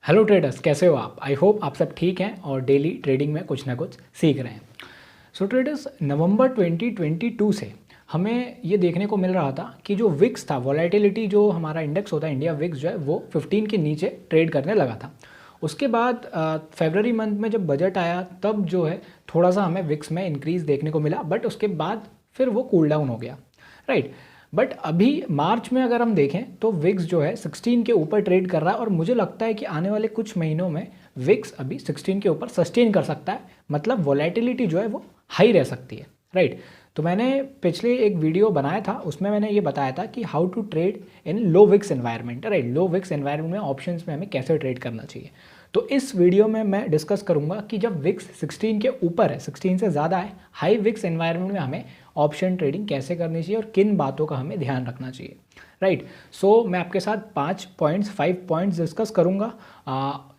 Hello traders, कैसे हो आप? आई होप आप सब ठीक हैं और डेली ट्रेडिंग में कुछ ना कुछ सीख रहे हैं। सो ट्रेडर्स, नवंबर 2022 से हमें ये देखने को मिल रहा था कि जो विक्स था, वॉलेटिलिटी जो हमारा इंडेक्स होता है इंडिया विक्स जो है वो 15 के नीचे ट्रेड करने लगा था। उसके बाद फरवरी मंथ में जब बजट आया तब जो है थोड़ा सा हमें विक्स में इंक्रीज़ देखने को मिला, बट उसके बाद फिर वो कूल डाउन हो गया, राइट। बट अभी मार्च में अगर हम देखें तो विक्स जो है 16 के ऊपर ट्रेड कर रहा है और मुझे लगता है कि आने वाले कुछ महीनों में विक्स अभी 16 के ऊपर सस्टेन कर सकता है, मतलब वॉलेटिलिटी जो है वो हाई रह सकती है, राइट। तो मैंने पिछले एक वीडियो बनाया था, उसमें मैंने ये बताया था कि how to trade in low VIX environment, right. Low VIX environment में ऑप्शंस में हमें कैसे ट्रेड करना चाहिए। तो इस वीडियो में मैं डिस्कस करूंगा कि जब विक्स 16 के ऊपर है, 16 से ज़्यादा है, हाई विक्स एनवायरनमेंट में हमें ऑप्शन ट्रेडिंग कैसे करनी चाहिए और किन बातों का हमें ध्यान रखना चाहिए, राइट। सो मैं आपके साथ 5 पॉइंट्स डिस्कस करूंगा,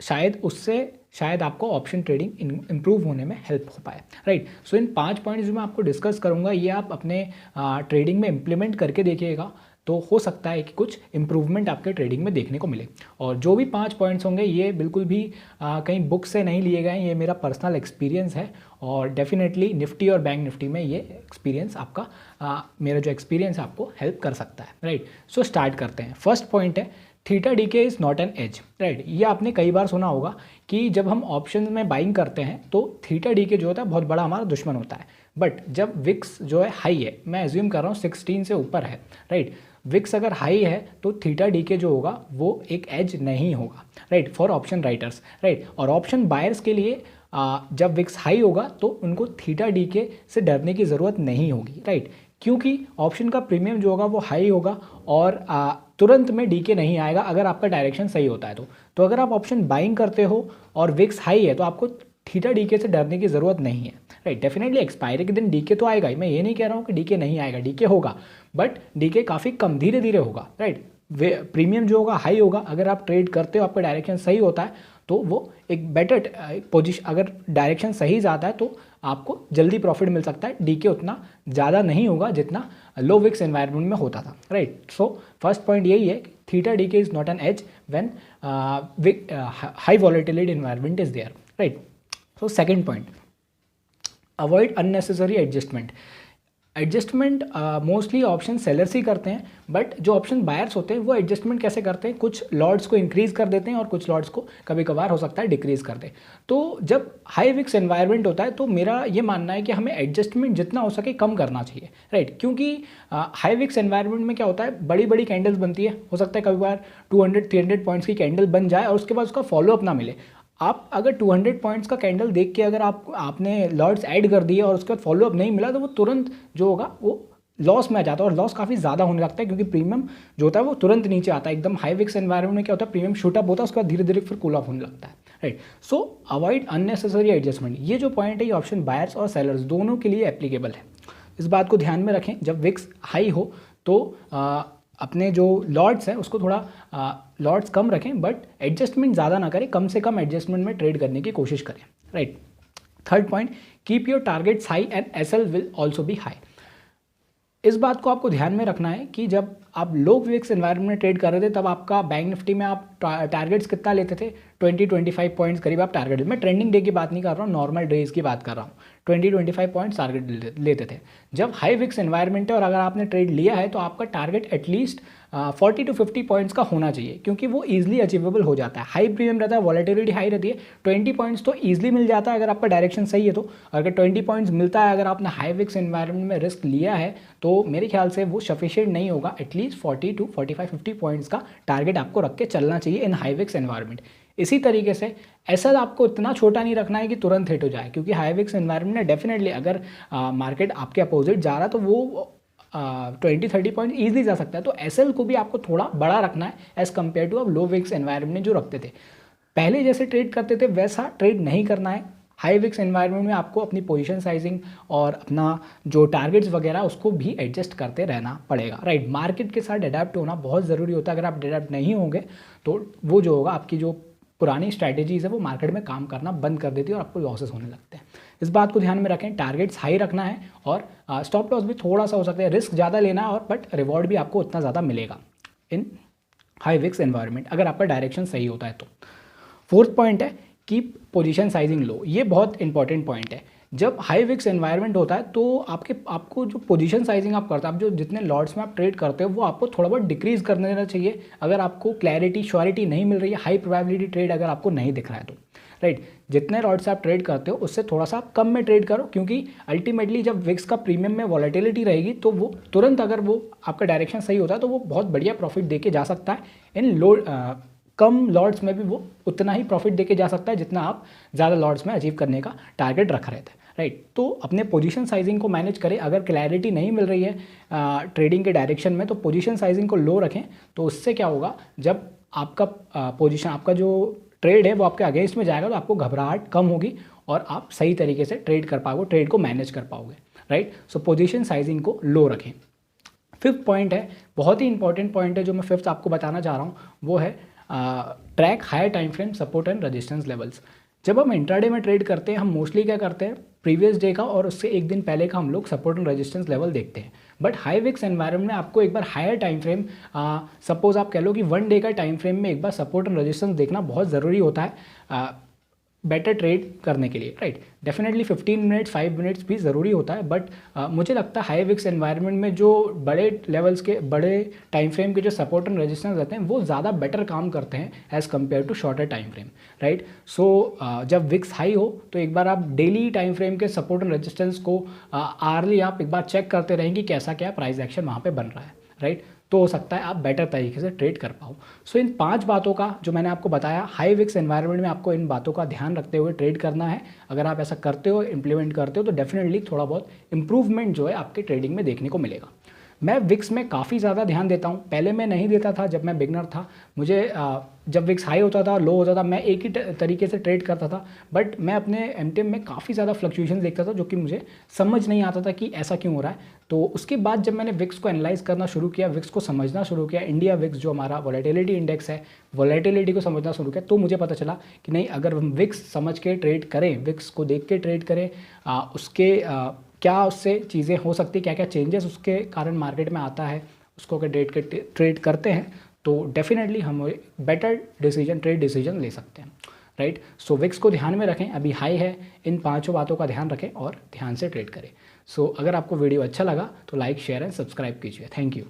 शायद उससे आपको ऑप्शन ट्रेडिंग इंप्रूव होने में हेल्प हो पाए, राइट। सो इन 5 पॉइंट्स जो मैं आपको डिस्कस करूंगा ये आप अपने ट्रेडिंग में इम्प्लीमेंट करके देखिएगा, तो हो सकता है कि कुछ इम्प्रूवमेंट आपके ट्रेडिंग में देखने को मिले। और जो भी 5 पॉइंट्स होंगे ये बिल्कुल भी कहीं बुक से नहीं लिए गए हैं, ये मेरा पर्सनल एक्सपीरियंस है और डेफिनेटली निफ्टी और बैंक निफ्टी में ये एक्सपीरियंस आपका मेरा जो एक्सपीरियंस आपको हेल्प कर सकता है, राइट। सो स्टार्ट करते हैं। फर्स्ट पॉइंट है theta decay is not an edge, right. ये आपने कई बार सुना होगा कि जब हम ऑप्शन में बाइंग करते हैं तो थीटा डीके जो होता है बहुत बड़ा हमारा दुश्मन होता है, बट जब विक्स जो है हाई है, मैं एज्यूम कर रहा हूँ 16 से ऊपर है, राइट। विक्स अगर हाई है तो थीटा डीके जो होगा वो एक एज नहीं होगा, right, for option writers, right. और ऑप्शन बायर्स के लिए जब विक्स हाई होगा तो उनको थीटा डीके से डरने की ज़रूरत नहीं होगी, राइट, क्योंकि ऑप्शन का प्रीमियम जो होगा वो हाई होगा और तुरंत में डीके नहीं आएगा अगर आपका डायरेक्शन सही होता है। तो अगर आप ऑप्शन बाइंग करते हो और विक्स हाई है तो आपको थीटा डीके से डरने की ज़रूरत नहीं है, राइट। डेफिनेटली एक्सपायरी के दिन डीके तो आएगा ही, मैं ये नहीं कह रहा हूँ कि डीके नहीं आएगा, डीके होगा, बट डीके काफ़ी कम धीरे धीरे होगा, राइट। प्रीमियम जो होगा हाई होगा, अगर आप ट्रेड करते हो आपका डायरेक्शन सही होता है तो वो एक बेटर पोजीशन, अगर डायरेक्शन सही जाता है तो आपको जल्दी प्रॉफिट मिल सकता है, डीके उतना ज़्यादा नहीं होगा जितना लो विक्स एनवायरनमेंट में होता था, राइट। सो फर्स्ट पॉइंट यही है, theta decay is not an edge when high volatility environment is there, right. So second point, avoid unnecessary adjustment. Adjustment mostly option sellers ही करते हैं, बट जो ऑप्शन बायर्स होते हैं वो एडजस्टमेंट कैसे करते हैं, कुछ लॉट्स को इंक्रीज़ कर देते हैं और कुछ लॉट्स को कभी कभार हो सकता है डिक्रीज़ कर दे। तो जब हाई विक्स एनवायरनमेंट होता है तो मेरा ये मानना है कि हमें एडजस्टमेंट जितना हो सके कम करना चाहिए, राइट। क्योंकि हाई विक्स एनवायरनमेंट में क्या होता है, बड़ी बड़ी कैंडल्स बनती है, हो सकता है कभी बार 200-300 पॉइंट्स की कैंडल बन जाए और उसके बाद उसका फॉलोअप ना मिले। आप अगर 200 पॉइंट्स का कैंडल देख के अगर आपने लॉट्स ऐड कर दिए और उसके बाद फॉलोअप नहीं मिला तो वो तुरंत जो होगा वो लॉस में आ जाता है और लॉस काफ़ी ज़्यादा होने लगता है, क्योंकि प्रीमियम जो होता है वो तुरंत नीचे आता है। एकदम हाई विक्स एनवायरनमेंट में क्या होता है, प्रीमियम शूट अप होता है, उसके बाद धीरे धीरे फिर कूल ऑफ होने लगता है, राइट। सो अवॉइड अननेसेसरी एडजस्टमेंट, ये जो पॉइंट है ये ऑप्शन बायर्स और सेलर्स दोनों के लिए एप्लीकेबल है। इस बात को ध्यान में रखें, जब विक्स हाई हो तो अपने जो लॉट्स हैं उसको थोड़ा लॉट्स कम रखें, बट एडजस्टमेंट ज़्यादा ना करें, कम से कम एडजस्टमेंट में ट्रेड करने की कोशिश करें, right. Third point, keep your targets high and SL will also be high. इस बात को आपको ध्यान में रखना है कि जब आप लो विक्स एनवायरनमेंट में ट्रेड कर रहे थे तब आपका बैंक निफ्टी में आप टारगेट्स कितना लेते थे, 20-25 पॉइंट्स करीब आप टारगेट, मैं ट्रेंडिंग डे की बात नहीं कर रहा हूँ, नॉर्मल डेज की बात कर रहा हूँ, 20-25 पॉइंट्स टारगेट लेते थे। जब हाई विक्स एनवायरनमेंट है और अगर आपने ट्रेड लिया है तो आपका टारगेट एटलीस्ट 40-50 पॉइंट्स का होना चाहिए, क्योंकि वो ईजिली अचीवेबल हो जाता है। हाई प्रीमियम रहता है, वॉलेटिलिटी हाई रहती है, 20 पॉइंट्स तो ईजिली मिल जाता है अगर आपका डायरेक्शन सही है तो। अगर 20 पॉइंट्स मिलता है अगर आपने हाई विक्स एनवायरनमेंट में रिस्क लिया है तो मेरे ख्याल से वो सफिशिएंट नहीं होगा, एटलीस्ट 40-45-50 पॉइंट्स का टारगेट आपको रख के चलना चाहिए इन हाई विक्स एनवायरनमेंट। इसी तरीके से एसएल आपको इतना छोटा नहीं रखना है कि तुरंत हिट हो जाए, क्योंकि हाई विक्स एनवायरनमेंट में डेफिनेटली अगर मार्केट आपके अपोजिट जा रहा है तो वो 20-30 पॉइंट ईजिली जा सकता है। तो एसएल को भी आपको थोड़ा बड़ा रखना है एज़ कम्पेयर टू आप लो विक्स एनवायरनमेंट में जो रखते थे, पहले जैसे ट्रेड करते थे वैसा ट्रेड नहीं करना है। हाई विक्स एनवायरनमेंट में आपको अपनी पोजीशन साइजिंग और अपना जो टारगेट्स वगैरह उसको भी एडजस्ट करते रहना पड़ेगा, राइट। मार्केट के साथ अडेप्ट होना बहुत ज़रूरी होता है, अगर आप अडेप्ट नहीं होंगे तो वो जो होगा आपकी जो पुरानी स्ट्रैटेजीज है वो मार्केट में काम करना बंद कर देती है और आपको लॉसेस होने लगते हैं। इस बात को ध्यान में रखें, टारगेट्स हाई रखना है और स्टॉप लॉस भी थोड़ा सा हो सकता है, रिस्क ज़्यादा लेना है और बट रिवॉर्ड भी आपको उतना ज़्यादा मिलेगा इन हाई विक्स एनवायरनमेंट अगर आपका डायरेक्शन सही होता है तो। फोर्थ पॉइंट है कीप पोजीशन साइजिंग लो। ये बहुत इंपॉर्टेंट पॉइंट है। जब हाई विक्स एनवायरनमेंट होता है तो आपको जो पोजीशन साइजिंग आप करते हो, आप जो जितने लॉट्स में आप ट्रेड करते हो वो आपको थोड़ा बहुत डिक्रीज करने देना चाहिए अगर आपको क्लैरिटी श्योरिटी नहीं मिल रही है, हाई प्रोबेबिलिटी ट्रेड अगर आपको नहीं दिख रहा है तो, राइट। जितने लॉट्स आप ट्रेड करते हो उससे थोड़ा सा आप कम में ट्रेड करो, क्योंकि अल्टीमेटली जब विक्स का प्रीमियम में वॉलेटिलिटी रहेगी तो वो तुरंत अगर वो आपका डायरेक्शन सही होता है तो वो बहुत बढ़िया प्रॉफिट दे के जा सकता है। इन कम लॉट्स में भी वो उतना ही प्रॉफिट देके जा सकता है जितना आप ज़्यादा लॉट्स में अचीव करने का टारगेट रख रहे थे, राइट। तो अपने पोजीशन साइजिंग को मैनेज करें। अगर क्लैरिटी नहीं मिल रही है ट्रेडिंग के डायरेक्शन में तो पोजीशन साइजिंग को लो रखें। तो उससे क्या होगा, जब आपका पोजीशन आपका जो ट्रेड है वो आपके अगेंस्ट में जाएगा तो आपको घबराहट कम होगी और आप सही तरीके से ट्रेड कर पाओगे, ट्रेड को मैनेज कर पाओगे, राइट। सो पोजीशन साइजिंग को लो रखें। फिफ्थ पॉइंट है, बहुत ही इंपॉर्टेंट पॉइंट है जो मैं फिफ्थ आपको बताना चाह रहा हूँ, वो है track higher time frame support and resistance levels. जब हम इंट्राडे में ट्रेड करते हैं हम मोस्टली क्या करते हैं, प्रीवियस डे का और उससे एक दिन पहले का हम लोग सपोर्ट एंड रेजिस्टेंस लेवल देखते हैं। बट हाई विक्स एनवायरनमेंट में आपको एक बार हायर टाइम फ्रेम, सपोज आप कह लो कि 1 डे का टाइम फ्रेम में एक बार सपोर्ट एंड रेजिस्टेंस देखना बहुत ज़रूरी होता है बेटर ट्रेड करने के लिए, राइट। डेफिनेटली 15 मिनट्स 5 मिनट्स भी ज़रूरी होता है, बट मुझे लगता है हाई विक्स एनवायरनमेंट में जो बड़े लेवल्स के बड़े टाइम फ्रेम के जो सपोर्ट एंड रेजिस्टेंस रहते हैं वो ज़्यादा बेटर काम करते हैं as compare to shorter time frame, right. So जब विक्स हाई हो तो एक बार आप डेली टाइम फ्रेम के सपोर्ट एंड रेजिस्टेंस को आर्ली आप एक बार चेक करते रहें कि कैसा क्या प्राइस एक्शन वहाँ पर बन रहा है, राइट। तो हो सकता है आप बेटर तरीके से ट्रेड कर पाओ। सो इन 5 बातों का जो मैंने आपको बताया, हाई विक्स एनवायरनमेंट में आपको इन बातों का ध्यान रखते हुए ट्रेड करना है। अगर आप ऐसा करते हो, इम्प्लीमेंट करते हो तो डेफिनेटली थोड़ा बहुत इंप्रूवमेंट जो है आपके ट्रेडिंग में देखने को मिलेगा। मैं विक्स में काफ़ी ज़्यादा ध्यान देता हूँ, पहले मैं नहीं देता था जब मैं बिगनर था। मुझे जब विक्स हाई होता था लो होता था मैं एक ही तरीके से ट्रेड करता था, बट मैं अपने एमटीएम में काफ़ी ज़्यादा फ्लक्चुएशन देखता था जो कि मुझे समझ नहीं आता था कि ऐसा क्यों हो रहा है। तो उसके बाद जब मैंने विक्स को एनालाइज करना शुरू किया, विक्स को समझना शुरू किया, इंडिया विक्स जो हमारा वॉलेटिलिटी इंडेक्स है, वॉलेटिलिटी को समझना शुरू किया, तो मुझे पता चला कि नहीं, अगर हम विक्स समझ के ट्रेड करें, विक्स को देख के ट्रेड करें, उसके क्या उससे चीज़ें हो सकती, क्या क्या चेंजेस उसके कारण मार्केट में आता है, उसको अगर ट्रेड करते हैं तो डेफिनेटली हम बेटर ट्रेड डिसीजन ले सकते हैं, राइट। सो विक्स को ध्यान में रखें, अभी हाई है, इन 5 बातों का ध्यान रखें और ध्यान से ट्रेड करें। सो अगर आपको वीडियो अच्छा लगा तो लाइक शेयर एंड सब्सक्राइब कीजिए। Thank you.